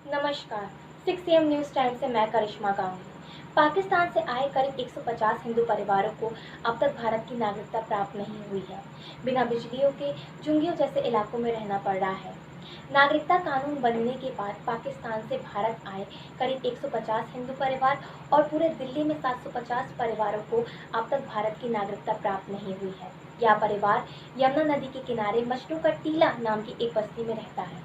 नमस्कार। 6 AM news time से मैं करिश्मा गांधी। पाकिस्तान से आए करीब 150 हिंदू परिवारों को अब तक भारत की नागरिकता प्राप्त नहीं हुई है। बिना बिजलियों के झुंगियों जैसे इलाकों में रहना पड़ रहा है। नागरिकता कानून बनने के बाद पाकिस्तान से भारत आए करीब 150 हिंदू परिवार और पूरे दिल्ली में 750 परिवारों को अब तक भारत की नागरिकता प्राप्त नहीं हुई है। यह परिवार यमुना नदी के किनारे मजनू का टीला नाम की एक बस्ती में रहता है।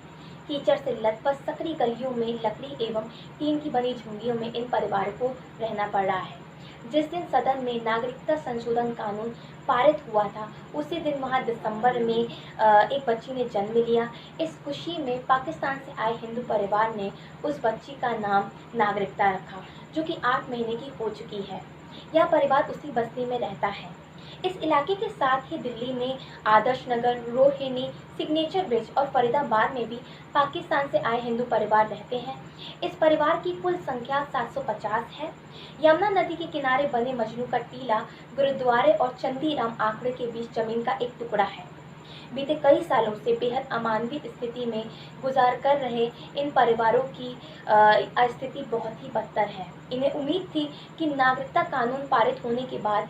कीचड़ से लथपथ सकरी गलियों में लकड़ी एवं टीन की बनी झुग्गियों में इन परिवारों को रहना पड़ रहा है। जिस दिन सदन में नागरिकता संशोधन कानून पारित हुआ था, उसी दिन वहां दिसंबर में एक बच्ची ने जन्म लिया। इस खुशी में पाकिस्तान से आए हिंदू परिवार ने उस बच्ची का नाम नागरिकता रखा, जो कि 8 महीने की हो चुकी है। यह परिवार उसी बस्ती में रहता है। इस इलाके के साथ ही दिल्ली में आदर्श नगर, रोहिणी, सिग्नेचर ब्रिज और फरीदाबाद में भी पाकिस्तान से आए हिंदू परिवार रहते हैं। इस परिवार की कुल संख्या 750 है। यमुना नदी के किनारे बने मजनू का टीला गुरुद्वारे और चंदीराम आंकड़े के बीच जमीन का एक टुकड़ा है। बीते कई सालों से बेहद अमानवीय स्थिति में गुजार कर रहे इन परिवारों की स्थिति बहुत ही बदतर है। इन्हें उम्मीद थी कि नागरिकता कानून पारित होने के बाद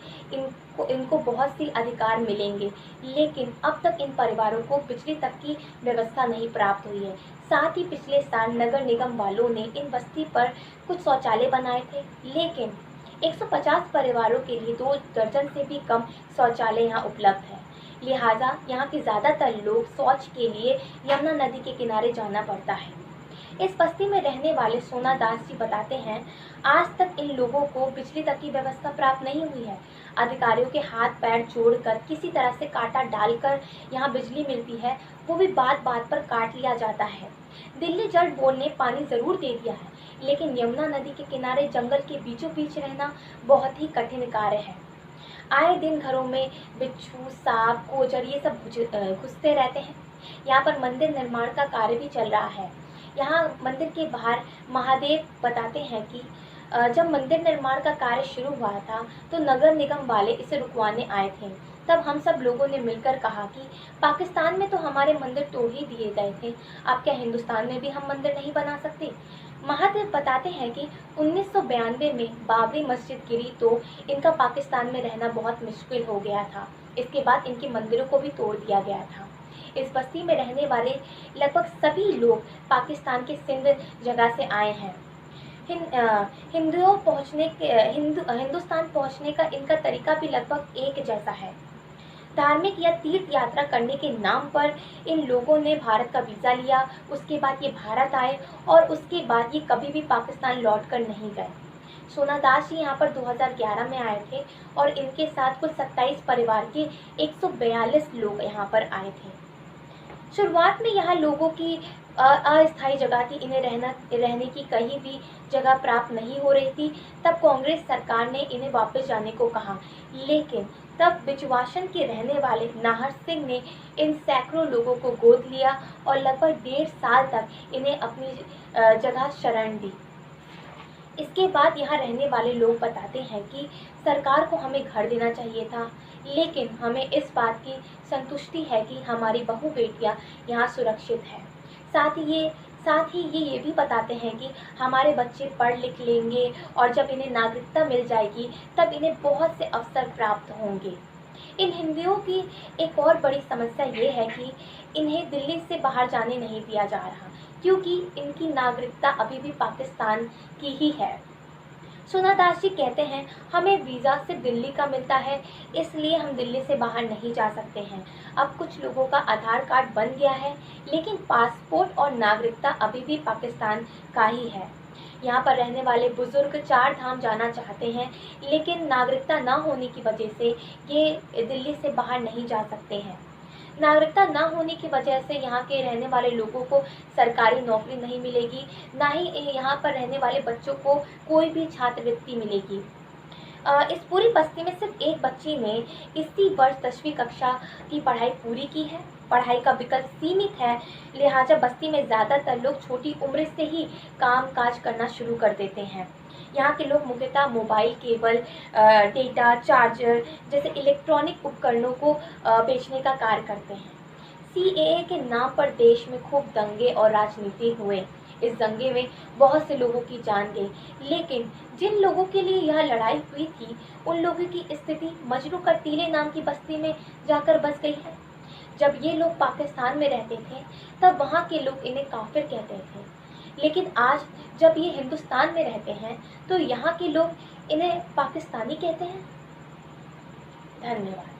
इनको बहुत सी अधिकार मिलेंगे, लेकिन अब तक इन परिवारों को बिजली तक की व्यवस्था नहीं प्राप्त हुई है। साथ ही पिछले साल नगर निगम वालों ने इन बस्ती पर कुछ शौचालय बनाए थे, लेकिन 150 परिवारों के लिए 2 दर्जन से भी कम शौचालय यहाँ उपलब्ध है। लिहाजा यहाँ के ज़्यादातर लोग शौच के लिए यमुना नदी के किनारे जाना पड़ता है। इस बस्ती में रहने वाले सोना दास जी बताते हैं, आज तक इन लोगों को बिजली तक की व्यवस्था प्राप्त नहीं हुई है। अधिकारियों के हाथ पैर जोड़कर किसी तरह से कांटा डालकर यहाँ बिजली मिलती है, वो भी बात बात पर काट लिया जाता है। दिल्ली जल बोर्ड ने पानी जरूर दे दिया है, लेकिन यमुना नदी के किनारे जंगल के बीचों बीच रहना बहुत ही कठिन कार्य है। आए दिन घरों में बिच्छू, सांप, गोजर ये सब घुसते रहते हैं। यहाँ पर मंदिर निर्माण का कार्य भी चल रहा है। यहाँ मंदिर के बाहर महादेव बताते हैं कि जब मंदिर निर्माण का कार्य शुरू हुआ था, तो नगर निगम वाले इसे रुकवाने आए थे। तब हम सब लोगों ने मिलकर कहा कि पाकिस्तान में तो हमारे मंदिर तोड़ ही दिए गए थे, अब क्या हिंदुस्तान में भी हम मंदिर नहीं बना सकते। महादेव बताते हैं कि 1992 में बाबरी मस्जिद गिरी तो इनका पाकिस्तान में रहना बहुत मुश्किल हो गया था। इसके बाद इनके मंदिरों को भी तोड़ दिया गया था। इस बस्ती में रहने वाले लगभग सभी लोग पाकिस्तान के सिंध जगह से आए हैं। हिंदुस्तान पहुंचने का इनका तरीका भी लगभग एक जैसा है। धार्मिक या तीर्थ यात्रा करने के नाम पर इन लोगों ने भारत का वीज़ा लिया, उसके बाद ये भारत आए और उसके बाद ये कभी भी पाकिस्तान लौट कर नहीं गए। सोना दास जी यहाँ पर 2011 में आए थे और इनके साथ कुल 27 परिवार के 142 लोग यहाँ पर आए थे। शुरुआत में यहाँ लोगों की अस्थायी जगह थी, इन्हें रहने की कहीं भी जगह प्राप्त नहीं हो रही थी। तब कांग्रेस सरकार ने इन्हें वापस जाने को कहा, लेकिन तब बिचवाशन के रहने वाले नाहर सिंह ने इन सैकड़ों लोगों को गोद लिया और लगभग 1.5 साल तक इन्हें अपनी जगह शरण दी। इसके बाद यहाँ रहने वाले लोग बताते हैं कि सरकार को हमें घर देना चाहिए था, लेकिन हमें इस बात की संतुष्टि है कि हमारी बहू बेटियाँ यहाँ सुरक्षित हैं। साथ ही ये भी बताते हैं कि हमारे बच्चे पढ़ लिख लेंगे और जब इन्हें नागरिकता मिल जाएगी तब इन्हें बहुत से अवसर प्राप्त होंगे। इन हिंदुओं की एक और बड़ी समस्या ये है कि इन्हें दिल्ली से बाहर जाने नहीं दिया जा रहा, क्योंकि इनकी नागरिकता अभी भी पाकिस्तान की ही है। सोना दास जी कहते हैं, हमें वीज़ा सिर्फ दिल्ली का मिलता है, इसलिए हम दिल्ली से बाहर नहीं जा सकते हैं। अब कुछ लोगों का आधार कार्ड बन गया है, लेकिन पासपोर्ट और नागरिकता अभी भी पाकिस्तान का ही है। यहाँ पर रहने वाले बुजुर्ग 4 धाम जाना चाहते हैं, लेकिन नागरिकता न होने की वजह से ये दिल्ली से बाहर नहीं जा सकते हैं। नागरिकता न होने की वजह से यहाँ के रहने वाले लोगों को सरकारी नौकरी नहीं मिलेगी, ना ही यहाँ पर रहने वाले बच्चों को कोई भी छात्रवृत्ति मिलेगी। इस पूरी बस्ती में सिर्फ एक बच्ची ने इसी वर्ष 10वीं कक्षा की पढ़ाई पूरी की है। पढ़ाई का विकल्प सीमित है, लिहाजा बस्ती में ज़्यादातर लोग छोटी उम्र से ही काम काज करना शुरू कर देते हैं। यहाँ के लोग मुख्यतः मोबाइल केबल, डेटा, चार्जर जैसे इलेक्ट्रॉनिक उपकरणों को बेचने का कार्य करते हैं। सीएए के नाम पर देश में खूब दंगे और राजनीति हुए। इस दंगे में बहुत से लोगों की जान गई, लेकिन जिन लोगों के लिए यह लड़ाई हुई थी, उन लोगों की स्थिति मजनू का टीले नाम की बस्ती में जाकर बस गई है। जब ये लोग पाकिस्तान में रहते थे, तब वहाँ के लोग इन्हें काफिर कहते थे, लेकिन आज जब ये हिंदुस्तान में रहते हैं, तो यहाँ के लोग इन्हें पाकिस्तानी कहते हैं। धन्यवाद।